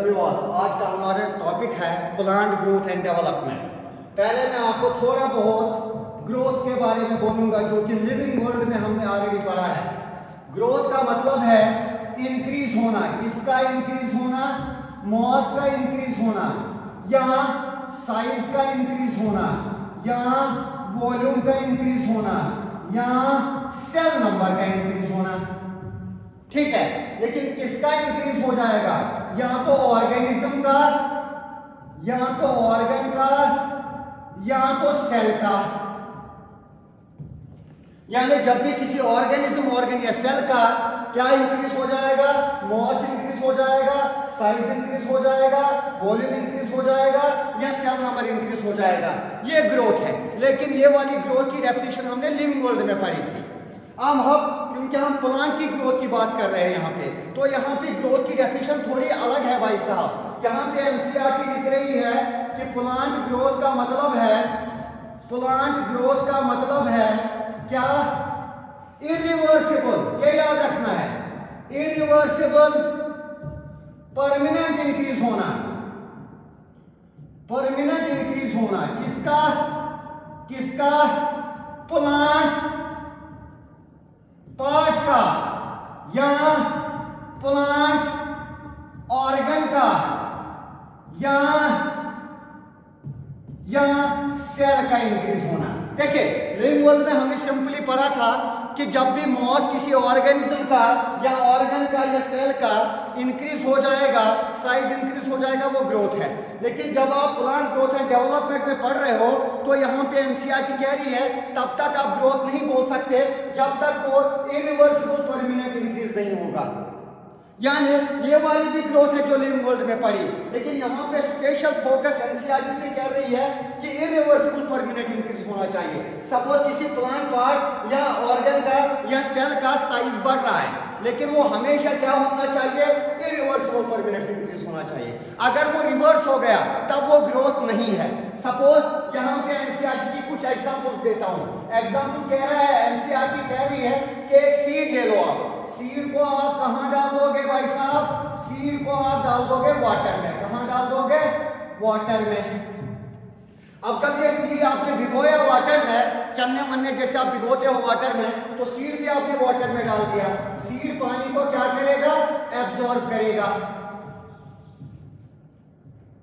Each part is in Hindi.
Love you all. आज का हमारा टॉपिक है प्लांट ग्रोथ एंड डेवलपमेंट। पहले मैं आपको थोड़ा बहुत ग्रोथ के बारे में बोलूंगा जो कि लिविंग वर्ल्ड में हमने ऑलरेडी पढ़ा है। ग्रोथ का मतलब है इंक्रीज होना। किसका इंक्रीज होना? मॉस का इंक्रीज होना, या साइज का इंक्रीज होना, या वॉल्यूम का इंक्रीज होना, या सेल नंबर का इंक्रीज होना। ठीक है, लेकिन किसका इंक्रीज हो जाएगा? या तो ऑर्गेनिज्म का, या तो ऑर्गन का, या तो सेल का। यानी जब भी किसी ऑर्गेनिज्म या सेल का क्या इंक्रीज हो जाएगा? मॉस इंक्रीज हो जाएगा, साइज इंक्रीज हो जाएगा, वॉल्यूम इंक्रीज हो जाएगा, या सेल नंबर इंक्रीज हो जाएगा। ये ग्रोथ है। लेकिन ये वाली ग्रोथ की डेफिनेशन हमने लिविंग वर्ल्ड में पढ़ी थी। अब हम क्योंकि हम प्लांट की ग्रोथ की बात कर रहे हैं यहाँ पे, तो यहाँ पे ग्रोथ की डेफिनेशन थोड़ी अलग है भाई साहब। यहाँ पे एनसीईआरटी लिख रही है कि प्लांट ग्रोथ का मतलब है, प्लांट ग्रोथ का मतलब है क्या? इरिवर्सिबल। ये याद रखना है, इरिवर्सिबल परमानेंट इंक्रीज होना, परमानेंट इंक्रीज होना। किसका? किसका? प्लांट पार्ट का, या प्लांट ऑर्गन का, या सेल का इंक्रीज होना। देखिए लिविंग वर्ल्ड में हमने सिंपली पढ़ा था कि जब भी मॉस किसी ऑर्गेनिज्म का या ऑर्गन का या सेल का इंक्रीज हो जाएगा, साइज इंक्रीज हो जाएगा, वो ग्रोथ है। लेकिन जब आप प्लांट ग्रोथ एंड डेवलपमेंट में पढ़ रहे हो तो यहाँ पे एनसीईआरटी कह रही है तब तक आप ग्रोथ नहीं बोल सकते जब तक वो इरिवर्सिबल परमानेंट इंक्रीज नहीं होगा। यानी ये वाली भी ग्रोथ है जो लिविंग वर्ल्ड में पड़ी, लेकिन यहाँ पे स्पेशल फोकस एनसीईआरटी पे कह रही है कि इरिवर्सिबल परमानेंट इंक्रीज होना चाहिए। सपोज किसी प्लांट पार्ट या ऑर्गन का या सेल का साइज बढ़ रहा है, लेकिन वो हमेशा क्या होना चाहिए? इरिवर्सिबल परमानेंट इंक्रीज होना चाहिए। अगर वो रिवर्स हो गया तब वो ग्रोथ नहीं है। सपोज यहाँ पे एनसीईआरटी की कुछ एग्जांपल्स देता हूँ। एग्जांपल कह रहा है, एनसीईआरटी कह रही है कि एक सीड ले लो आप। सीड को आप कहाँ डाल दोगे भाई साहब? सीड को आप डाल दोगे वाटर में। कहाँ डाल दोगे? वाटर में। अब जब ये सीड आपने भिगोया वाटर में, चन्ने मन्ने जैसे आप भिगोते हो वाटर में, तो सीड भी आपने वाटर में डाल दिया। सीड पानी को क्या करेगा? एब्जॉर्ब करेगा,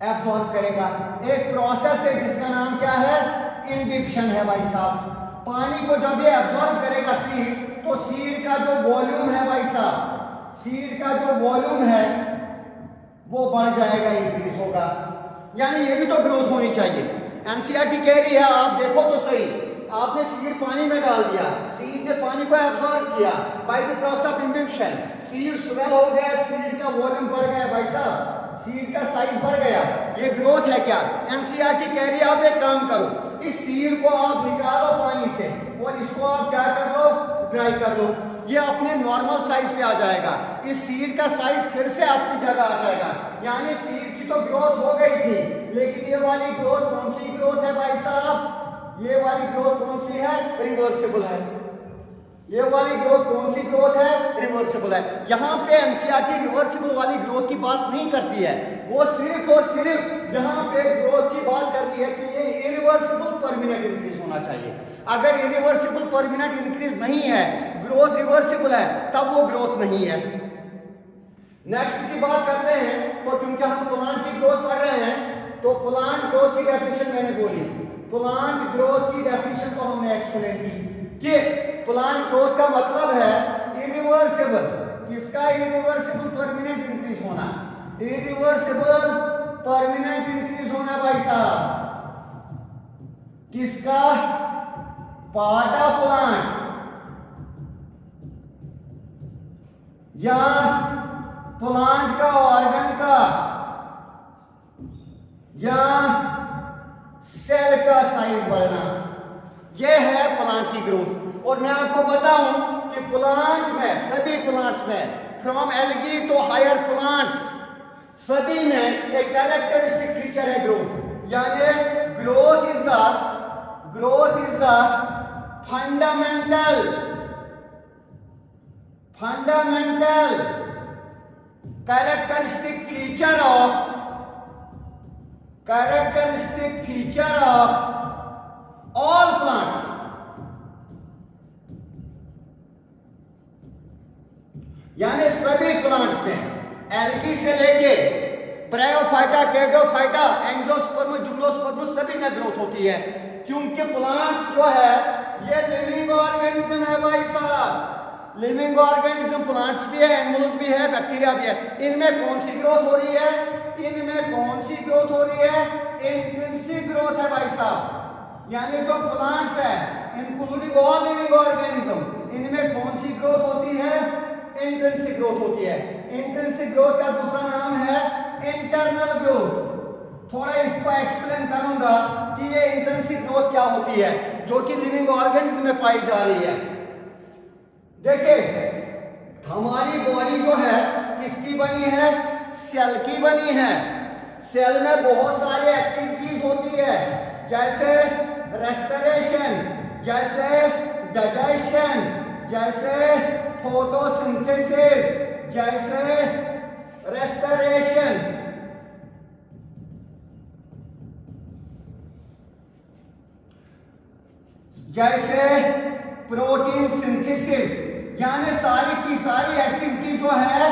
एब्जॉर्ब करेगा। एक प्रोसेस है जिसका नाम क्या है? इम्बिप्शन है भाई साहब। पानी को जब ये एब्जॉर्ब करेगा सीड, तो सीड का जो वॉल्यूम है भाई साहब, सीड का जो वॉल्यूम है वो बढ़ जाएगा, इंक्रीज होगा। यानी ये भी तो ग्रोथ होनी चाहिए। एनसीईआरटी कह रही है, आप देखो तो सही, आपने सीड पानी में डाल दिया, सीड ने पानी को एब्जॉर्ब किया by the process of imbibition. Seed swell हो गया, सीड का वॉल्यूम बढ़ गया भाई साहब, सीड का साइज बढ़ गया। ये ग्रोथ है क्या? एनसीईआरटी कह रही है आप एक काम करो, इस सीड को आप निकालो पानी से और इसको आप क्या कर लो? ड्राई कर लो। ये अपने नॉर्मल साइज पे आ जाएगा। इस सीड का साइज फिर से अपनी जगह आ जाएगा। यानी सीड की तो ग्रोथ हो गई थी, लेकिन ये वाली ग्रोथ कौन सी ग्रोथ है भाई साहब? ये वाली ग्रोथ कौन सी है? रिवर्सिबल है। ये वाली ग्रोथ कौन सी ग्रोथ है? रिवर्सिबल है। यहाँ पे एनसीईआरटी रिवर्सिबल वाली ग्रोथ की बात नहीं करती है, वो सिर्फ और सिर्फ यहाँ पे ग्रोथ की बात कर रही है कि ये इरिवर्सिबल परमानेंट इंक्रीज होना चाहिए। अगर इरिवर्सिबल परमानेंट इंक्रीज नहीं है, ग्रोथ रिवर्सिबल है, तब वो ग्रोथ नहीं है। नेक्स्ट की बात करते हैं, तो क्योंकि हम प्लांट की ग्रोथ पढ़ रहे हैं, तो प्लांट ग्रोथ की डेफिनेशन मैंने बोली। प्लांट ग्रोथ की डेफिनेशन को हमने एक्सप्लेन की कि प्लांट ग्रोथ का मतलब है इरिवर्सिबल। किसका? इरिवर्सिबल परमानेंट इंक्रीज होना। इरिवर्सिबल परमानेंट इंक्रीज होना भाई साहब। किसका? पार्ट ऑफ प्लांट या प्लांट का ऑर्गन का या सेल का साइज बढ़ना, यह है प्लांट की ग्रोथ। और मैं आपको बताऊं कि प्लांट में, सभी प्लांट्स में, from algae to higher plants, सभी में एक कैरेक्टरिस्टिक फीचर है ग्रोथ। यानी growth is the fundamental characteristic feature of all plants, यानी सभी प्लांट्स में एल्गी से लेके ब्रायोफाइटा, टेरिडोफाइटा, एंजियोस्पर्म, जिम्नोस्पर्म सभी में ग्रोथ होती है, क्योंकि प्लांट्स जो है ये लिविंग ऑर्गेनिज्म है भाई साहब। लिविंग ऑर्गेनिज्म प्लांट्स भी है, एनिमल्स भी है, बैक्टीरिया भी है। इनमें कौन सी ग्रोथ हो रही है? इनमें कौन सी ग्रोथ हो रही है? इंट्रिंसिक ग्रोथ है भाई साहब। यानी जो प्लांट्स है इंक्लूडिंग ऑल लिविंग ऑर्गेनिज्म, इनमें कौन सी ग्रोथ होती है? इंट्रिंसिक ग्रोथ होती है। इंट्रिंसिक ग्रोथ का दूसरा नाम है इंटरनल ग्रोथ। थोड़ा इसको एक्सप्लेन करूंगा कि ये इंट्रिंसिक ग्रोथ क्या होती है, जो कि लिविंग ऑर्गेनिज्म में पाई जा रही है। देखिए, हमारी बॉडी जो है किसकी बनी है? सेल की बनी है। सेल में बहुत सारी एक्टिविटीज होती है, जैसे रेस्पिरेशन, जैसे डाइजेशन, जैसे फोटोसिंथेसिस, जैसे रेस्पिरेशन, जैसे प्रोटीन सिंथेसिस, यानी सारी की सारी एक्टिविटी जो है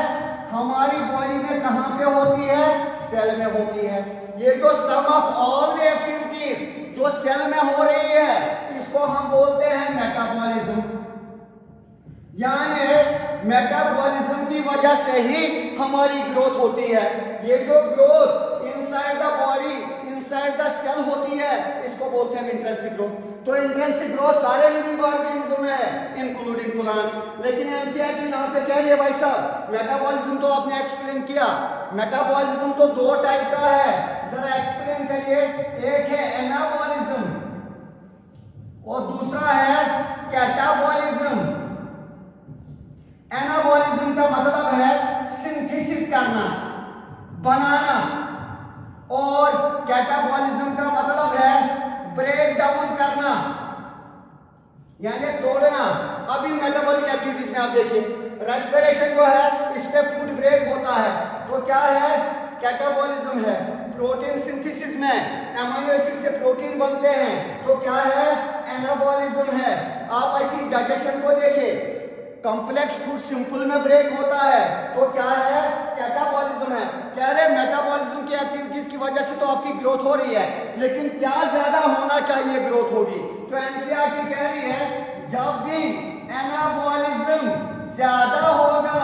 हमारी बॉडी में कहां पे होती है? सेल में होती है। ये जो सम ऑफ ऑल द एक्टिविटीज जो सेल में हो रही है, इसको हम बोलते हैं मेटाबॉलिज्म। यानी मेटाबॉलिज्म की वजह से ही हमारी ग्रोथ होती है। ये जो growth inside the body, inside the cell होती है, इसको बोलते हैं इंट्रिंसिक ग्रोथ। तो इंट्रिंसिक ग्रोथ सारे लिविंग ऑर्गेनिज्म में है, इंक्लूडिंग प्लांट्स। लेकिन एनसीईआरटी यहाँ पे कह रही है भाई साहब, मेटाबॉलिज्म तो आपने एक्सप्लेन किया, मेटाबॉलिज्म तो दो टाइप का है, जरा एक्सप्लेन करिए। एक है एनाबॉलिज्म और दूसरा है कैटाबॉलिज्म। एनाबॉलिज्म का मतलब है सिंथेसिस करना, बनाना, और कैटाबॉलिज्म का मतलब है ब्रेक डाउन करना, यानी तोड़ना। अभी मेटाबॉलिक एक्टिविटीज में आप देखिए, रेस्पिरेशन जो है इस पे फूड ब्रेक होता है, तो क्या है? कैटाबॉलिज्म है। प्रोटीन सिंथेसिस में अमीनो एसिड से प्रोटीन बनते हैं, तो क्या है? एनाबॉलिज्म है। आप ऐसी डाइजेशन को देखिए, कॉम्प्लेक्स फूड सिंपल में ब्रेक होता है, तो क्या है? कैटाबॉलिज्म है। कह रहे मेटाबॉलिज्म की एक्टिविटीज की वजह से तो आपकी ग्रोथ हो रही है, लेकिन क्या ज्यादा होना चाहिए ग्रोथ होगी? तो एनसीईआरटी कह रही है जब भी एनाबॉलिज्म ज्यादा होगा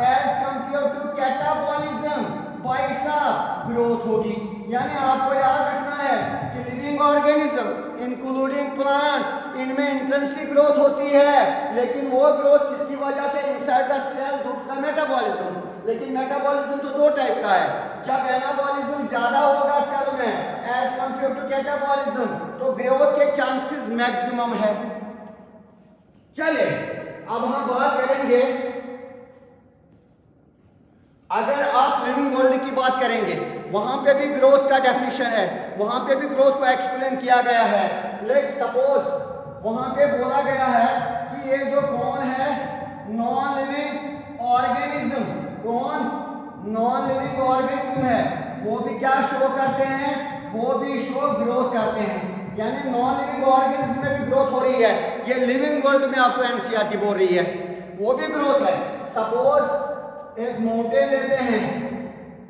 एज कंपेयर टू कैटाबॉलिज्म, पैसा ग्रोथ होगी। यानी आपको याद रखना है कि लिविंग ऑर्गेनिज्म इंक्लूडिंग प्लांट्स, इनमें इंट्रिंसिक ग्रोथ होती है, लेकिन वो ग्रोथ किसकी वजह से? Inside the cell due to the metabolism. लेकिन मेटाबॉलिज्म तो दो टाइप का है। जब एनाबॉलिज्म ज्यादा होगा सेल में एज कंपेयर टू कैटाबॉलिज्म, तो ग्रोथ के चांसेस मैक्सिमम है। चलिए अब हम बात करेंगे, अगर आप लिविंग वर्ल्ड की बात करेंगे, वहां पे भी ग्रोथ का डेफिनेशन है, वहां पे भी ग्रोथ को एक्सप्लेन किया गया है। लेकिन सपोज वहां पे बोला गया है कि ये जो कौन है? Non living organism. कौन? नॉन लिविंग ऑर्गेनिज्म है, वो भी क्या शो करते हैं? वो भी शो ग्रोथ करते हैं। यानी नॉन लिविंग ऑर्गेनिज्म में भी ग्रोथ हो रही है। ये लिविंग वर्ल्ड में आपको एनसीईआरटी बोल रही है, वो भी ग्रोथ है। सपोज एक माउंटेन लेते हैं,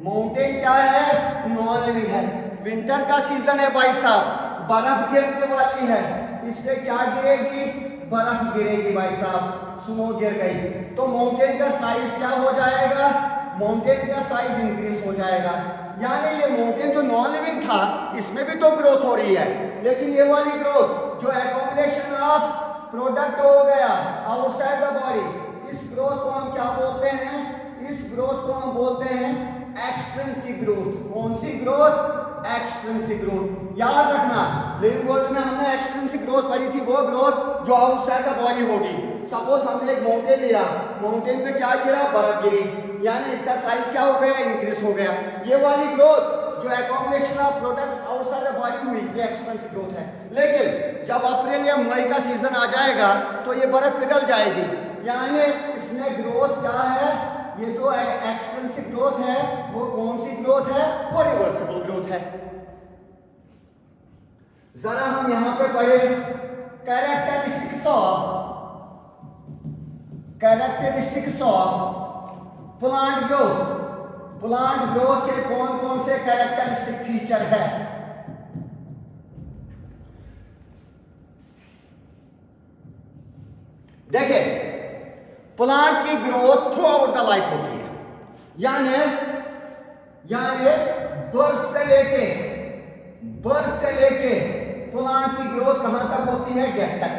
माउंटेन क्या है? नॉन लिविंग है। विंटर का सीजन है भाई साहब, बर्फ गिरने वाली है, इस पे क्या गिरेगी? बर्फ गिरेगी भाई साहब, स्नो गिर गई, तो माउंटेन का साइज क्या हो जाएगा? माउंटेन का साइज इंक्रीज हो जाएगा। यानी ये माउंटेन जो नॉन लिविंग था, इसमें भी तो ग्रोथ हो रही है, लेकिन ये वाली ग्रोथ जो एकोमोडेशन ऑफ प्रोडक्ट हो गया आउटसाइड द बॉडी, इस ग्रोथ को हम क्या बोलते हैं? इस ग्रोथ को हम बोलते हैं एक्सट्रिंसिक ग्रोथ। कौन सी ग्रोथ? Extrinsic growth. याद रखना, लिविंग वर्ल्ड में हमने एक्सट्रिंसिक ग्रोथ पढ़ी थी, वो ग्रोथ जो आउटसाइड द बॉडी होगी। सपोज हमने एक माउंटेन लिया, माउंटेन पे क्या गिरा? बर्फ गिरी, यानी इसका साइज क्या हो गया? इंक्रीज हो गया। ये वाली ग्रोथ जो accommodation of products outside the body हुई, ये एक्सट्रिंसिक ग्रोथ है। लेकिन जब अप्रैल या मई का सीजन आ जाएगा तो ये बर्फ पिघल जाएगी, यानी इसमें ग्रोथ क्या है? ये जो एक्सटेंसिव ग्रोथ है वो कौन सी ग्रोथ है? वो रिवर्सिबल ग्रोथ है। जरा हम यहां पे पढ़े characteristics of plant growth. Plant growth के कौन कौन से कैरेक्टरिस्टिक फीचर है? देखिए, प्लांट की growth through out the life होती है, यानी बर्थ से लेके प्लांट की ग्रोथ कहां तक होती है? डेथ तक।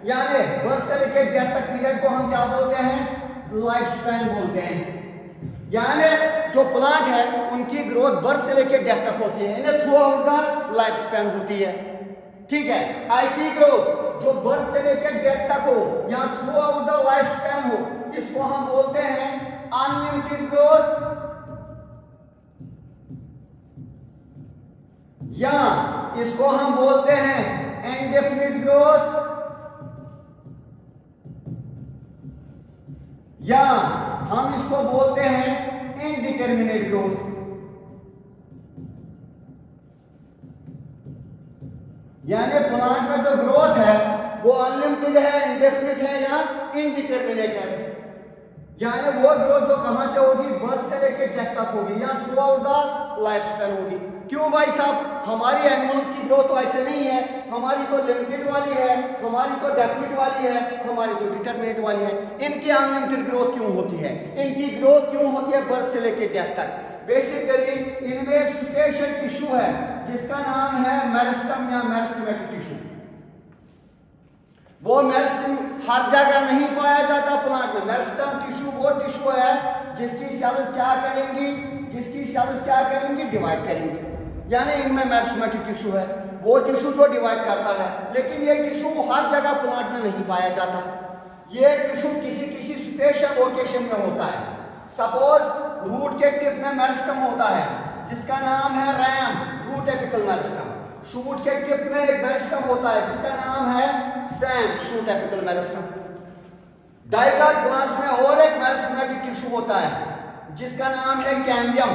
यानी बर्थ से लेके डेथ तक पीरियड को हम क्या बोलते हैं? लाइफ स्पैन बोलते हैं। यानी जो प्लांट है उनकी ग्रोथ बर्थ से लेके डेथ तक होती है, यानी through out the life span होती है। ठीक है, ऐसी ग्रोथ जो बर्थ से लेकर डेथ तक हो या through out the life span हो, इसको हम बोलते हैं अनलिमिटेड ग्रोथ, या इसको हम बोलते हैं इंडेफिनिट ग्रोथ, या हम इसको बोलते हैं इनडिटरमिनेट ग्रोथ। यानी प्लांट में जो ग्रोथ है वो अनलिमिटेड है, इंडेफिनिट है या इनडिटरमिनेट है। यानी वो ग्रोथ जो कहां से होगी? बर्थ से लेकर डेथ तक होगी या through out the life span होगी। क्यों भाई साहब? हमारी एनिमल्स की ग्रोथ तो ऐसे नहीं है, हमारी तो लिमिटेड वाली है, हमारी तो डेफिनिट वाली है, हमारी तो डिटरमिनेट वाली है। इनकी अनलिमिटेड ग्रोथ क्यों होती है? इनकी ग्रोथ क्यों होती है बर्थ से लेकर डेथ तक? बेसिकली इनमें एक स्पेशल टिश्यू है जिसका नाम है मेरिस्टम या मेरिस्टेमेटिक टिश्यू। वो मेरिस्टम हर जगह नहीं पाया जाता प्लांट में। मेरिस्टम टिश्यू वो टिश्यू है जिसकी सेल्स क्या करेंगी? डिवाइड करेंगी। यानी इनमें मेरिस्टेमेटिक टिश्यू है, वो टिश्यू जो डिवाइड करता है। लेकिन ये टिश्यू हर जगह प्लांट में नहीं पाया जाता। ये टिश्यू किसी स्पेशल लोकेशन में होता है। सपोज रूट के टिप में मेरिस्टम होता है जिसका नाम है RAM, root apical meristem. Shoot के टिप में एक मेरिस्टम होता है जिसका नाम है SAM, shoot apical meristem. Dicot plants में और एक मेरिस्टेमेटिक टिश्यू होता है जिसका नाम है कैम्बियम,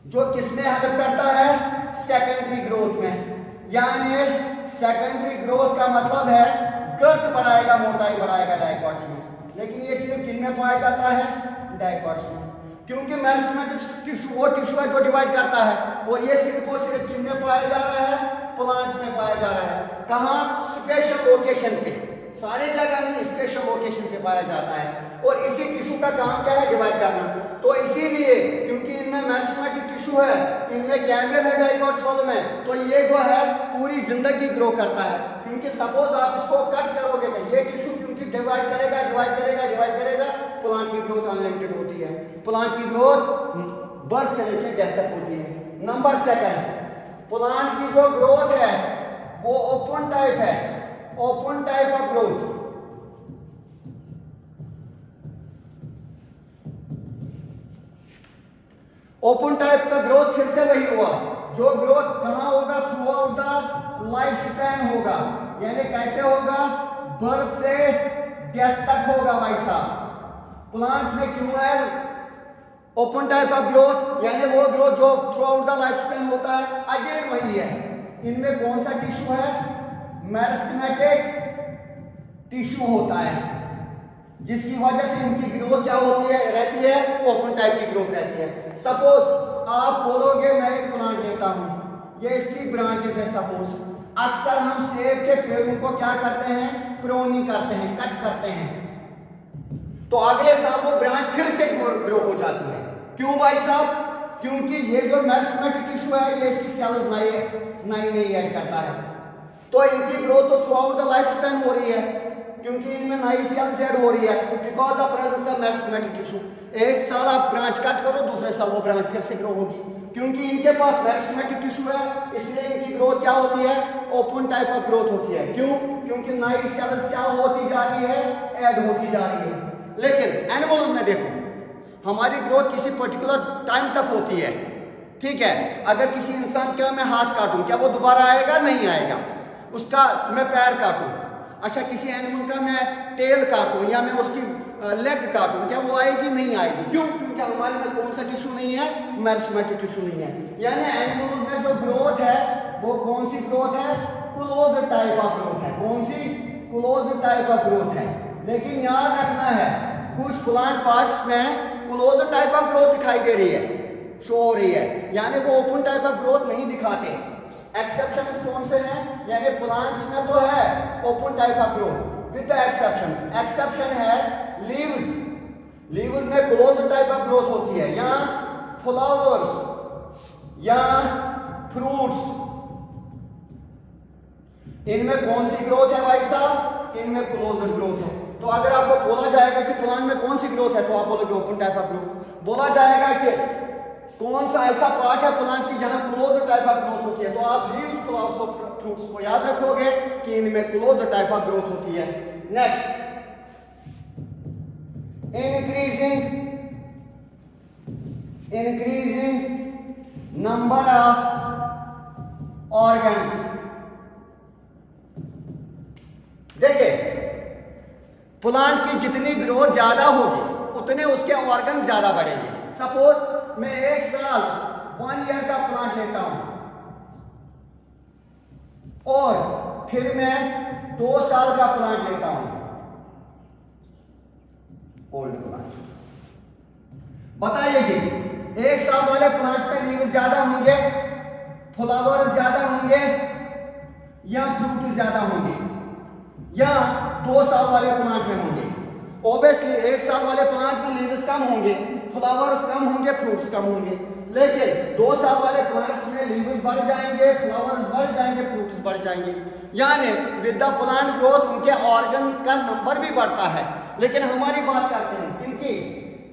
जो किसमें हेल्प करता है? सेकेंडरी ग्रोथ में। यानी सेकेंडरी ग्रोथ का मतलब है गर्थ बढ़ाएगा, मोटाई बढ़ाएगा डाइकॉट्स में। लेकिन ये सिर्फ किन में पाया जाता है? डाइकॉट्स में। क्योंकि मेरिस्टेमेटिक टिश्यू वो टिश्यू है जो डिवाइड करता है, और ये सिर्फ और सिर्फ किन में पाया जा रहा है? प्लांट्स में पाया जा रहा है। कहां? स्पेशल लोकेशन पे, सारी जगह नहीं, स्पेशल लोकेशन पे पाया जाता है। और इसी टिश्यू का काम क्या है? डिवाइड करना। तो इसीलिए क्योंकि इनमें मेरिस्टेमेटिक टिश्यू है, इनमें कैम्बियम है डाइकॉट्स वालों में, तो ये जो है पूरी जिंदगी ग्रो करता है। क्योंकि सपोज आप इसको कट करोगे तो ये टिश्यू क्योंकि डिवाइड करेगा, प्लांट की ग्रोथ अनलिमिटेड होती है। प्लांट की ग्रोथ बर्थ से लेकर डेथ तक होती है। नंबर सेकंड, प्लांट की जो ग्रोथ है वो ओपन टाइप है, open type of growth. Open type का ग्रोथ फिर से वही हुआ, जो ग्रोथ कहां होगा? Through out the life span होगा। यानी कैसे होगा? बर्थ से डेथ तक होगा भाई साहब। प्लांट्स में क्यों है ओपन टाइप ऑफ ग्रोथ? यानी वो ग्रोथ जो through out the life span होता है, अगेन वही है। इनमें कौन सा टिश्यू है? मेरिस्टेमेटिक टिश्यू होता है, जिसकी वजह से इनकी ग्रोथ क्या होती है? रहती है ओपन टाइप की ग्रोथ रहती है। सपोज आप बोलोगे मैं एक प्लांट लेता हूं, ये इसकी ब्रांचेस है। सपोज अक्सर हम सेब के पेड़ों को क्या करते हैं? प्रोनी करते हैं, कट करते हैं, तो अगले साल वो ब्रांच फिर से ग्रो हो जाती है। क्यों भाई साहब? क्योंकि ये जो मेरिस्टेमेटिक टिश्यू है ये इसकी सेल्स नई ऐड करता है, तो इनकी ग्रोथ तो through out the life span हो रही है, क्योंकि इनमें नई सेल्स ऐड हो रही है because of presence of meristematic tissue. एक साल आप ब्रांच कट करो, दूसरे साल वो ब्रांच फिर से ग्रो होगी, क्योंकि इनके पास मेरिस्टेमेटिक टिश्यू है, इसलिए इनकी ग्रोथ क्या होती है? ओपन टाइप ऑफ ग्रोथ होती है। क्यों? क्योंकि नई सेल्स क्या होती जा रही है? ऐड होती जा रही है। लेकिन एनिमल में देखो, हमारी ग्रोथ किसी पर्टिकुलर टाइम तक होती है, ठीक है? अगर किसी इंसान का मैं हाथ काटूं, क्या वो दोबारा आएगा? नहीं आएगा। उसका मैं पैर काटूं, अच्छा किसी एनिमल का मैं टेल काटूं या मैं उसकी लेग काटूं, क्या वो आएगी? नहीं आएगी। क्यों? क्योंकि हमारे में कौन सा टिश्यू नहीं है? मेरिस्टेमेटिक टिश्यू नहीं है। यानी एनिमल में जो ग्रोथ है वो कौन सी ग्रोथ है? क्लोज टाइप ऑफ ग्रोथ है। कौन सी? क्लोज टाइप ऑफ ग्रोथ है। लेकिन याद रखना है कुछ प्लांट पार्ट्स में क्लोज टाइप ऑफ ग्रोथ दिखाई दे रही है, शो हो रही है, यानी वो ओपन टाइप ऑफ ग्रोथ नहीं दिखाते। एक्सेप्शन कौन से हैं? यानी प्लांट्स में तो है open type of growth with the exceptions. Exception है लीव्स। लीव्स में क्लोज टाइप ऑफ ग्रोथ होती है, या फ्लावर्स या फ्रूट्स, इनमें कौन सी ग्रोथ है भाई साहब? इनमें क्लोज्ड ग्रोथ है। तो अगर आपको बोला जाएगा कि प्लांट में कौन सी ग्रोथ है तो आप बोलोगे ओपन टाइप ऑफ ग्रोथ। बोला जाएगा कि कौन सा ऐसा पार्ट है प्लांट की जहां क्लोज टाइप ऑफ ग्रोथ होती है, तो आप लीव्स, फ्लावर्स और फ्रूट्स को याद रखोगे कि इनमें क्लोज टाइप ऑफ ग्रोथ होती है। Next, increasing number of organs. देखिए, प्लांट की जितनी ग्रोथ ज्यादा होगी उतने उसके ऑर्गन ज्यादा बढ़ेंगे। सपोज मैं 1 साल 1 ईयर का प्लांट लेता हूं और फिर मैं 2 साल का प्लांट लेता हूं, ओल्ड प्लांट। बताइए जी, 1 साल वाले प्लांट में लीव्स ज्यादा होंगे, फ्लावर ज्यादा होंगे या फ्रूट ज्यादा होंगे, या 2 साल वाले प्लांट में होंगे? ऑब्वियसली 1 साल वाले प्लांट में लीव्स कम होंगे, फ्लावर्स कम होंगे, फ्रूट्स कम होंगे। लेकिन 2 साल वाले प्लांट्स में लीव्स बढ़ जाएंगे, फ्लावर्स बढ़ जाएंगे, फ्रूट्स बढ़ जाएंगे। यानी विद द प्लांट ग्रोथ उनके ऑर्गन का नंबर भी बढ़ता है। लेकिन हमारी बात करते हैं किनकी?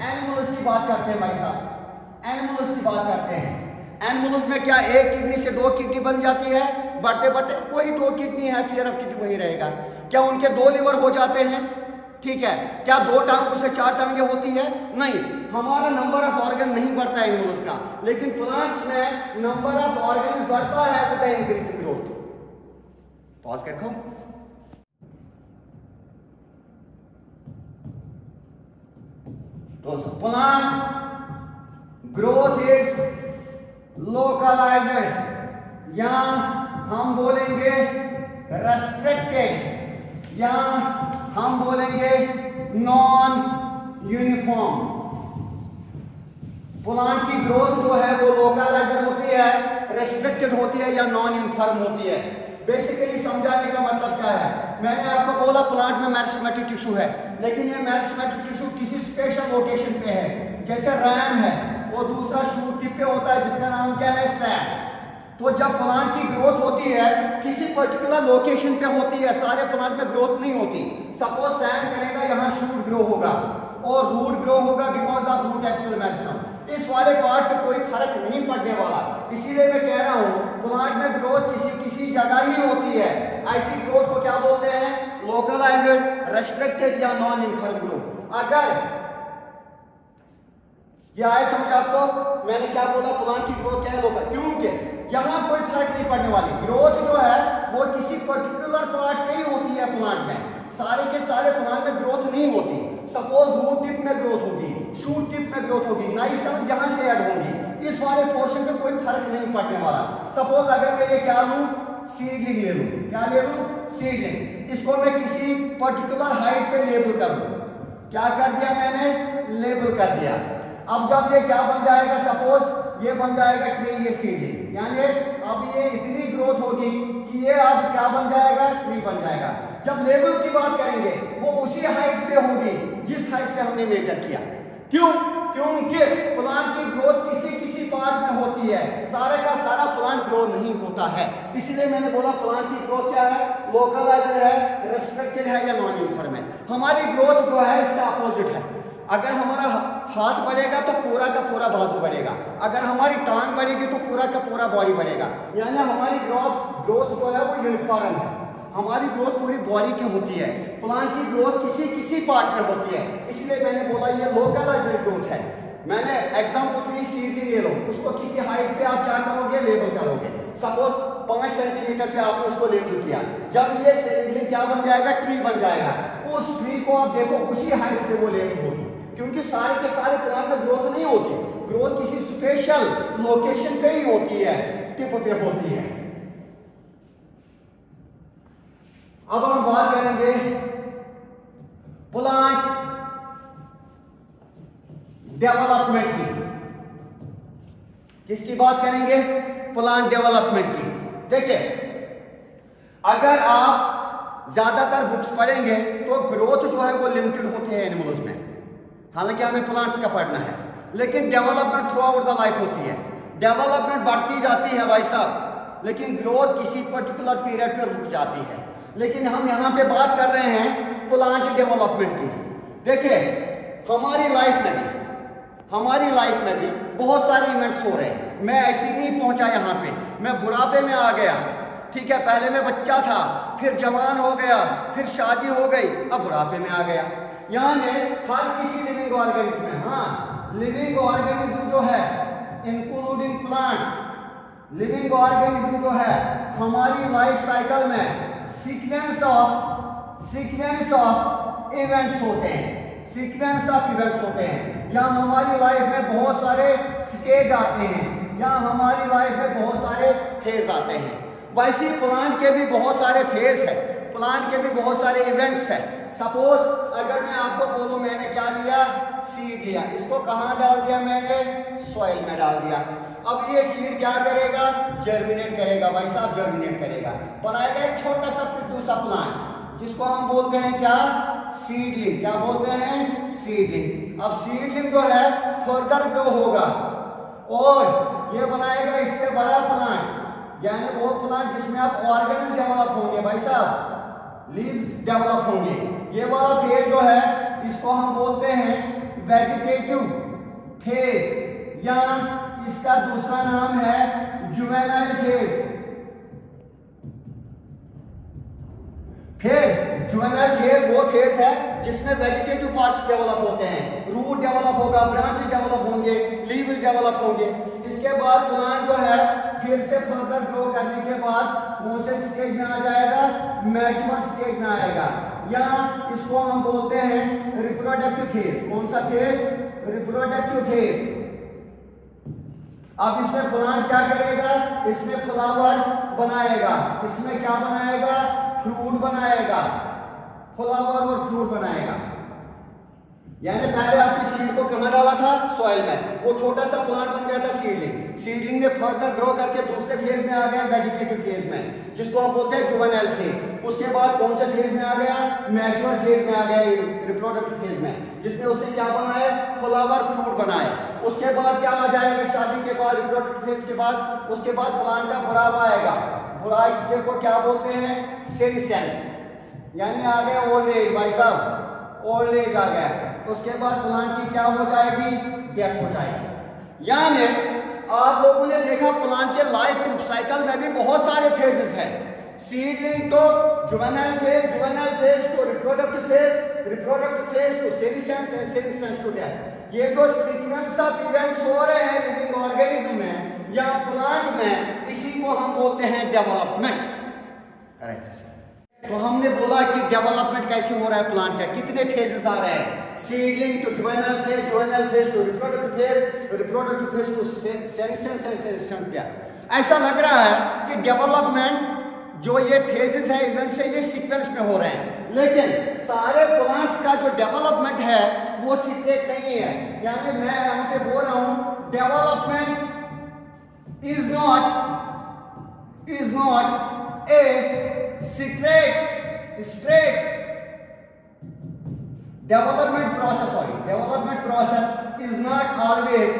एनिमल्स की बात करते हैं भाई साहब, एनिमल्स की बात करते हैं। एनिमल्स में क्या 1 किडनी से 2 किडनी बन जाती है? बढ़ते बढ़ते कोई 2 किडनी है, पेयर ऑफ किडनी वही रहेगा। क्या उनके 2 लिवर हो जाते हैं? ठीक है। क्या 2 टांगों से 4 टांगे होती है? नहीं। हमारा नंबर ऑफ ऑर्गन नहीं बढ़ता है एनिमल्स का, लेकिन प्लांट्स में नंबर ऑफ ऑर्गन बढ़ता है with the increasing growth. Pause रखो। तो प्लांट ग्रोथ इज लोकलाइज्ड, या हम बोलेंगे रेस्ट्रिक्टेड, या हम बोलेंगे नॉन यूनिफॉर्म। प्लांट की ग्रोथ जो है वो लोकलाइज्ड होती है, रेस्ट्रिक्टेड होती है, या नॉन यूनिफॉर्म होती है। बेसिकली समझाने का मतलब क्या है? मैंने आपको बोला प्लांट में मेरिस्टेमेटिक टिश्यू है, लेकिन ये मेरिस्टेमेटिक टिश्यू किसी स्पेशल लोकेशन पे है। जैसे रैम है, और दूसरा शूट टिप पे होता है जिसका नाम क्या है? सैप। तो जब प्लांट की ग्रोथ होती है किसी पर्टिकुलर लोकेशन पे होती है, सारे प्लांट में ग्रोथ नहीं होती। सपोज सैम करेगा, यहाँ शूट ग्रो होगा और रूट ग्रो होगा because of root active meristem. इस वाले पार्ट पे कोई फर्क नहीं पड़ने वाला। इसीलिए मैं कह रहा हूँ प्लांट में ग्रोथ किसी जगह ही होती है। ऐसी ग्रोथ को क्या बोलते हैं? लोकलाइज्ड, रेस्ट्रिक्टेड या नॉन यूनिफॉर्म ग्रोथ। अगर ये आए समझ आपको? मैंने क्या बोला? प्लांट की ग्रोथ क्या है? लोकल। क्योंकि यहाँ कोई फर्क नहीं पड़ने वाली। ग्रोथ जो है वो किसी पर्टिकुलर पार्ट पे ही होती है प्लांट में, सारे के सारे प्लांट में ग्रोथ नहीं होती। सपोज रूट टिप में ग्रोथ होगी, शूट टिप में ग्रोथ होगी, नई सेल्स यहाँ से ऐड होंगी, इस वाले पोर्शन पे कोई फर्क नहीं पड़ने वाला। सपोज अगर मैं ये क्या लूँ? सीडलिंग ले लूँ। क्या ले लूँ? सीडलिंग। इसको मैं किसी पर्टिकुलर हाइट पे लेबल कर दूँ। क्या कर दिया मैंने? लेबल कर दिया। अब जब ये क्या बन जाएगा? सपोज ये बन जाएगा ट्री, ये सीडलिंग, यानी अब ये इतनी ग्रोथ होगी कि ये अब क्या बन जाएगा? ट्री बन जाएगा। जब लेवल की बात करेंगे वो उसी हाइट पे होगी जिस हाइट पे हमने मेजर किया। क्यों? क्योंकि प्लांट की ग्रोथ किसी पार्ट में होती है, सारे का सारा प्लांट ग्रो नहीं होता है। इसलिए मैंने बोला प्लांट की ग्रोथ क्या है? लोकलाइज्ड है, रेस्ट्रिक्टेड है, या नॉन यूनिफॉर्म है। हमारी ग्रोथ जो है इसका अपोजिट है। अगर हमारा हाथ बढ़ेगा तो पूरा का पूरा बाजू बढ़ेगा, अगर हमारी टांग बढ़ेगी तो पूरा का पूरा बॉडी बढ़ेगा। यानी हमारी ग्रोथ जो है वो यूनिफॉर्म है। हमारी ग्रोथ पूरी बॉडी की होती है, प्लांट की ग्रोथ किसी पार्ट में होती है। इसलिए मैंने बोला ये लोकलाइज्ड ग्रोथ है। मैंने एग्जांपल दी, सीडलिंग ले लो, उसको किसी हाइट पे आप क्या करोगे? लेबल करोगे। सपोज 5 सेंटीमीटर पे आपने उसको लेबल किया, जब ये सीडलिंग क्या बन जाएगा, ट्री बन जाएगा, उस ट्री को आप देखो उसी हाइट पे वो लेबल होगी, क्योंकि सारे के सारे प्लांट में ग्रोथ नहीं होती, ग्रोथ किसी स्पेशल लोकेशन पे ही होती है, टिप पे होती है। अब हम बात करेंगे प्लांट डेवलपमेंट की। किसकी बात करेंगे, प्लांट डेवलपमेंट की। देखिए, अगर आप ज्यादातर बुक्स पढ़ेंगे तो ग्रोथ जो है वो लिमिटेड होते हैं एनिमल्स में, हालांकि हमें प्लांट्स का पढ़ना है, लेकिन development through out the life होती है, डेवलपमेंट बढ़ती जाती है भाई साहब, लेकिन ग्रोथ किसी पर्टिकुलर पीरियड पर रुक जाती है। लेकिन हम यहाँ पे बात कर रहे हैं प्लांट डेवलपमेंट की। देखिए, हमारी लाइफ में भी बहुत सारे इवेंट्स हो रहे हैं। मैं ऐसे ही नहीं पहुंचा यहाँ पे, मैं बुढ़ापे में आ गया, ठीक है, पहले मैं बच्चा था, फिर जवान हो गया, फिर शादी हो गई, अब बुढ़ापे में आ गया। यानी हर किसी लिविंग ऑर्गेनिज्म में, हाँ, लिविंग ऑर्गेनिज्म जो है इंक्लूडिंग प्लांट्स, लिविंग ऑर्गेनिज्म जो है हमारी लाइफ साइकिल में सीक्वेंस ऑफ इवेंट्स होते हैं, सीक्वेंस ऑफ इवेंट्स होते हैं। यहाँ हमारी लाइफ में बहुत सारे स्टेज आते हैं, यहाँ हमारी लाइफ में बहुत सारे फेज आते हैं। वैसे प्लांट के भी बहुत सारे फेज है, प्लांट के भी बहुत सारे इवेंट्स है। सपोज अगर मैं आपको बोलूं, मैंने क्या लिया, सीड लिया, इसको कहाँ डाल दिया मैंने, सॉइल में डाल दिया। अब ये सीड क्या करेगा, जर्मिनेट करेगा भाई साहब, जर्मिनेट करेगा, बनाएगा एक छोटा सा पिट्टू सा प्लांट, जिसको हम बोलते हैं क्या, सीडलिंग। क्या बोलते हैं, सीडलिंग। अब सीडलिंग जो है फर्दर ग्रो होगा और ये बनाएगा इससे बड़ा प्लांट, यानी वो प्लांट जिसमें आप ऑर्गेनिज डेवलप होंगे भाई साहब, लीव्स डेवलप होंगे। ये वाला फेज जो है इसको हम बोलते हैं वेजिटेटिव फेज, या इसका दूसरा नाम है जुवेनाइल फेज। फिर जुवेनाइल फेज वो फेज है जिसमें वेजिटेटिव पार्ट्स डेवलप होते हैं, रूट डेवलप होगा, ब्रांचेस डेवलप होंगे, लीव्स डेवलप होंगे। इसके बाद प्लांट जो है फिर से फर्दर ग्रो करने के बाद कौन से स्टेज में आ जाएगा, मैच्योर स्टेज में आएगा, या इसको हम बोलते हैं रिप्रोडक्टिव फेज। कौन सा फेज, रिप्रोडक्टिव फेज। अब इसमें प्लांट क्या करेगा, इसमें फ्लावर बनाएगा, इसमें क्या बनाएगा, फ्रूट बनाएगा, फ्लावर और फ्रूट बनाएगा। यानी पहले आपकी सीड को कहाँ डाला था, सॉइल में, वो छोटा सा प्लांट बन गया था सीडलिंग। सीडलिंग ने फर्दर ग्रो करके दूसरे फेज में आ गया, वेजिटेटिव फेज में, जिसको हम बोलते हैं जुवेनाइल फेज। उसके बाद कौन से फेज में आ गया, मैच्योर फेज में आ गया, रिप्रोडक्टिव फेज में, जिसमें उसने क्या बनाया, फ्लावर फ्रूट बनाया। उसके बाद क्या आ जाएगा, शादी के बाद, रिप्रोडक्टिव फेज के बाद, उसके बाद प्लांट का बुढ़ापा आएगा। बुढ़ापे को क्या बोलते हैं, सेनेसेंस, यानी आ गया ओल्ड एज भाई साहब, ओल्ड एज आ गया। उसके बाद प्लांट की क्या हो जाएगी, डेथ हो जाएगी। यानी आप लोगों ने देखा प्लांट के लाइफ साइकिल में भी बहुत सारे फेजेस हैं। सीडलिंग तो जुवेनाइल फेज तो रिप्रोडक्टिव फेज तो सेनेसेंस, सेनेसेंस टू डेथ। ये जो सीक्वेंस ऑफ इवेंट्स हो रहे हैं लिविंग ऑर्गेनिज्म में या प्लांट में, इसी को हम बोलते हैं डेवलपमेंट। करेक्ट। तो हमने बोला कि डेवलपमेंट कैसे हो रहा है प्लांट का, कितने फेजेस आ रहे हैं, seedling to juvenile phase to reproductive phase to senescence. ऐसा लग रहा है कि डेवलपमेंट जो ये फेजेस है, इवेंट्स है, ये सीक्वेंस में हो रहे हैं, लेकिन सारे प्लांट्स का जो डेवलपमेंट है वो सीक्रेट नहीं है। यानी मैं यहाँ पे बोल रहा हूँ development is not a straight development process is not always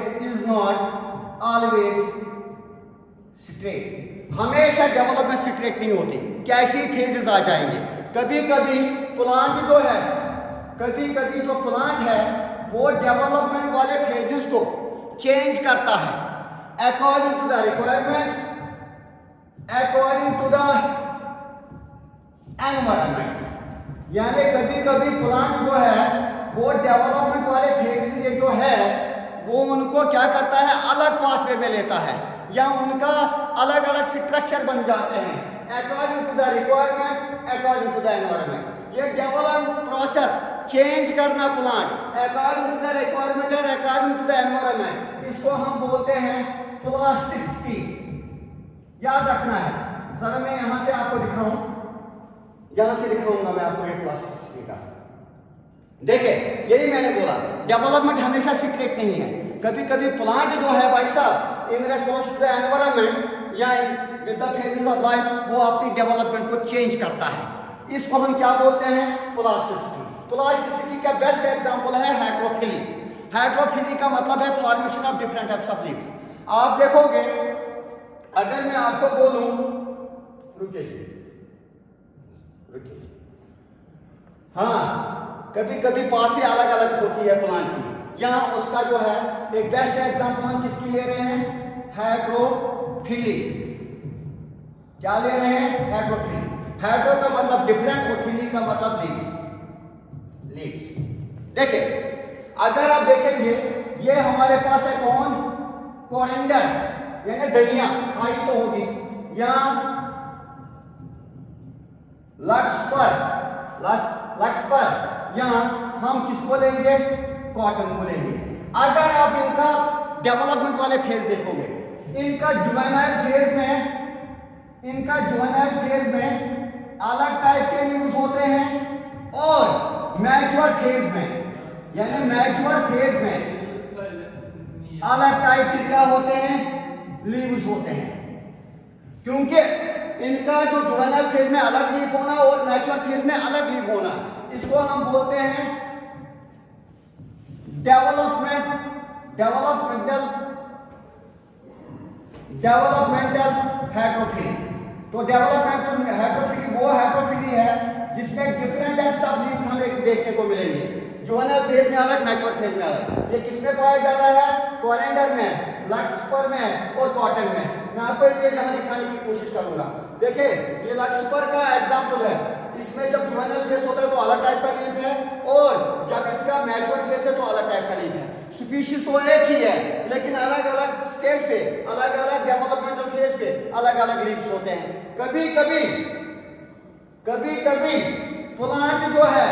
straight। हमेशा डेवलपमेंट स्ट्रेट नहीं होती, कैसी फेजेस आ जाएंगे। कभी कभी जो प्लांट है वो डेवलपमेंट वाले फेजेस को चेंज करता है according to the requirement, according to the environment. यानी कभी कभी प्लांट जो है वो डेवलपमेंट वाले फेजेस जो है वो उनको क्या करता है, अलग पाथवे में लेता है या उनका अलग अलग स्ट्रक्चर बन जाते हैं according to the requirement, according to the environment. ये डेवलपमेंट प्रोसेस, चेंज करना plant according to the requirement और अकॉर्डिंग टू द एनवायरनमेंट, इसको हम बोलते हैं प्लास्टिसिटी। याद रखना है। जरा मैं यहां से आपको दिखाऊं, यहां से दिखाऊंगा मैं आपको एक प्लास्टिसिटी का। देखिए यही मैंने बोला, डेवलपमेंट हमेशा सीक्रेट नहीं है। कभी कभी प्लांट जो है भाई साहब in response to the environment या with the phases of life वो अपनी डेवलपमेंट को चेंज करता है। इसको हम क्या बोलते हैं, प्लास्टिसिटी। प्लास्टिसिटी का बेस्ट एग्जांपल है हेटेरोफिली। हेटेरोफिली का मतलब है formation of different types of leaves. आप देखोगे अगर मैं आपको बोलूं, रुकिए जी, रुकिए, हाँ कभी कभी पाथवे अलग अलग होती है प्लांट की। यहाँ उसका जो है एक बेस्ट एग्जांपल हम किसकी ले रहे हैं, हेटेरोफिली। क्या ले रहे हैं, हेटेरोफिली। हेटेरो का मतलब डिफरेंट और फिली का मतलब लीव्स। देखिए अगर आप देखेंगे ये हमारे पास है कौन, कोरिएंडर यानी धनिया, खाई तो होगी, या लक्सपर, यहां हम किसको लेंगे, कॉटन को लेंगे। अगर आप इनका डेवलपमेंट वाले फेज देखोगे, इनका जुवेनाइल फेज में अलग टाइप के लीव्स होते हैं और मैच्योर फेज में यानी मैच्योर फेज में अलग टाइप के क्या होते हैं, लीव्स होते हैं। क्योंकि इनका जो जुवेनाइल फेज में अलग लीफ होना और मैच्योर फेज में अलग लीफ होना, इसको हम बोलते हैं डेवलपमेंटल हेटेरोफिली। तो डेवलपमेंटल हेटेरोफिली वो हेटेरोफिली है जिसमें डिफरेंट टाइप्स ऑफ लीव्स हमें देखने को मिलेंगे, जुवेनाइल फेज में अलग, मैच्योर फेज में अलग। ये किसमें पाया जा रहा है, कोरिएंडर में, लक्सपर में और कॉटन में। मैं आपको ये यहां दिखाने की कोशिश करूंगा। देखिए ये लक्सपर का एग्जांपल है, इसमें जब जुवेनाइल फेज होता है तो अलग टाइप का लीफ है और जब इसका मैच्योर फेज है तो अलग टाइप का लीफ है। स्पीशीज तो एक ही है लेकिन अलग अलग स्टेज पे, अलग अलग डेवलपमेंटल फेज पे अलग अलग लीव्स होते हैं। कभी कभी प्लांट जो है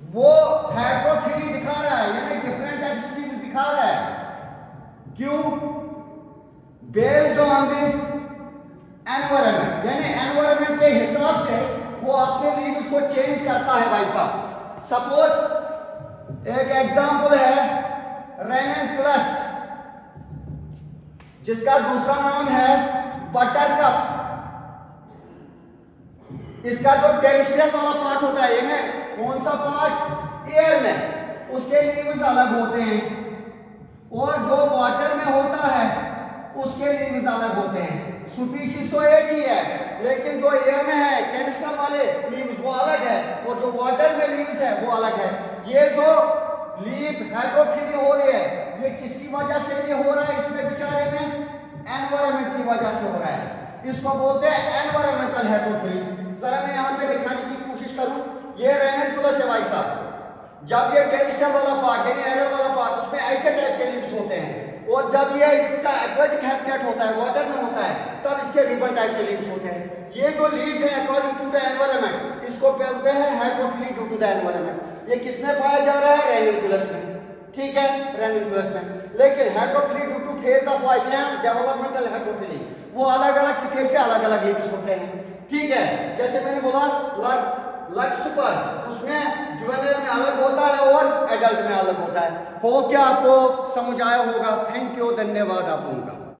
वो हेटेरोफिली दिखा रहा है यानी डिफरेंट टाइप्स लीव्स दिखा रहा है। क्यों, बेस्ड ऑन द एनवायरनमेंट, यानी एनवायरनमेंट के हिसाब से वो अपने लीव्स को चेंज करता है भाई साहब। सपोज एक एग्जांपल है रेननकुलस, जिसका दूसरा नाम है बटरकप। इसका जो टेरिस्ट्रियल वाला पार्ट होता है, यानी कौन सा पार्ट, एयर में, उसके लीव्स अलग होते हैं और जो वाटर में होता है उसके लीव्स अलग होते हैं। स्पीशीज तो एक ही है लेकिन जो एयर में है टेरिस्ट्रियल वाले लीव्स वो अलग है और जो वाटर में लीव्स है वो अलग है। ये जो लीफ हेटेरोफिली हो रही है ये किसकी वजह से ये हो रहा है, इसमें बेचारे में एनवायरनमेंट की वजह से हो रहा है। इसको बोलते हैं एनवायरमेंटल हेटेरोफिली। जरा मैं यहाँ पे दिखाने की कोशिश करूं, ये रेननकुलस है भाई साहब। जब ये टेरिस्ट्रियल वाला पार्ट यानी एयर वाला पार्ट, उसमें ऐसे टाइप के लीव्स होते हैं और जब ये इसका एक्वेटिक हैबिटेट होता है, वाटर में होता है, तब इसके रिबन टाइप के लीव्स होते हैं। ये जो लीफ है अकॉर्डिंग टू द एनवायरनमेंट, इसको बोलते हैं हेटेरोफिली ड्यू टू द एनवायरनमेंट। ये किसमें पाया जा रहा है, रेननकुलस में, ठीक है, रेननकुलस में। लेकिन heterophylly due to phase of life या डेवलपमेंटल हेटेरोफिली, वो अलग अलग स्टेज पे अलग अलग लीव्स होते हैं, ठीक है। जैसे मैंने बोला लक्सपर, उसमें जुवेनाइल में अलग होता है और एडल्ट में अलग होता है। होप क्या आपको समझ आया होगा। थैंक यू, धन्यवाद आप लोगों का।